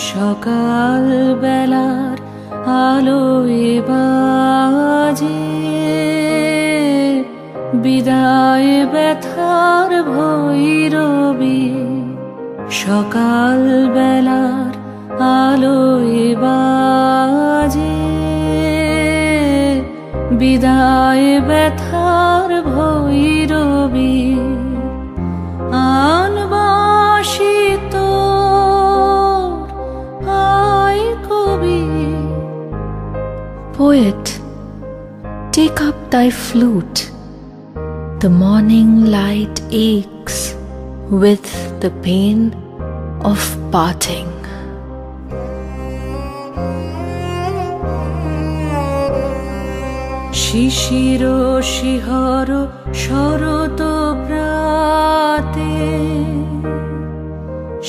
সকাল বেলার আলোয় বাজে বিদায় ব্যথার ভৈরবী। সকাল বেলার আলোয় বাজে বিদায় ব্যথার ভৈরবী। আনবাসী তোর আয় কবি। Poet, take up thy flute. The morning light aches with the pain of parting. শিশির শিহর শরৎ প্রাতে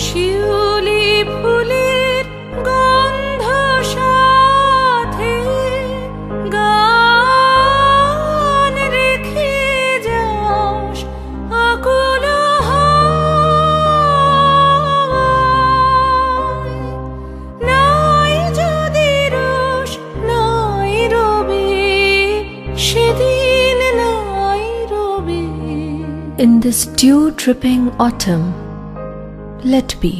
শিউলি ফুলের গন্ধ সাথে গান রেখে যাস আকুল হাওয়ায়। নাই যদি রোষ নাই রবি সেদিন নাই রবি। In this dew-dripping autumn, let be.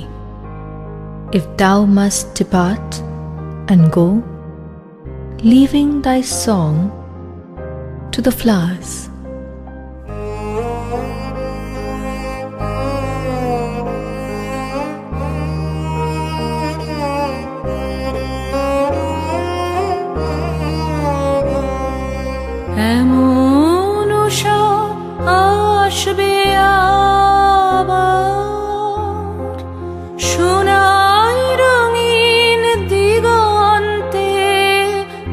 If thou must depart and go, leaving thy song to the flowers. এমন উষা আসবে আবার সোনাই রঙিন দিগন্তে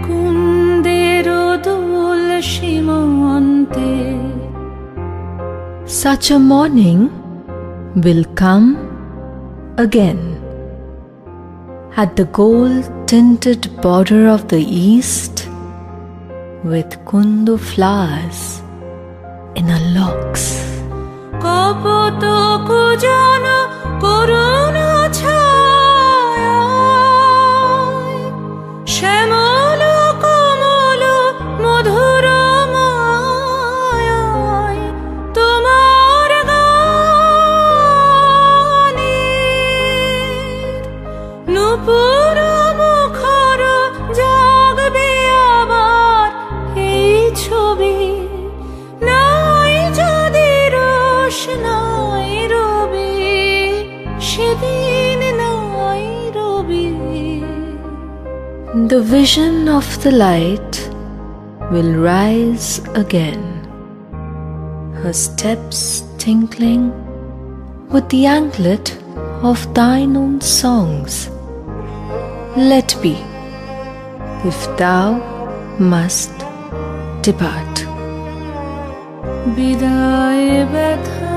কুন্দের দোল সীমন্তে। Such a morning will come again at the gold-tinted border of the east, with kundu flowers in her locks. কপত কুজন করুণ ছায়ায় শ্যামল কমল মধুর মায়ায় তোমার গানের নূপুর মুখর জাগবে আবার এই ছবি। নাই যদি রোষ নাই রবি সেদিন নাই রবি। The vision of the light will rise again, her steps tinkling with the anklet of thine own songs. Let be, if thou must depart. বিদায় ব্যথা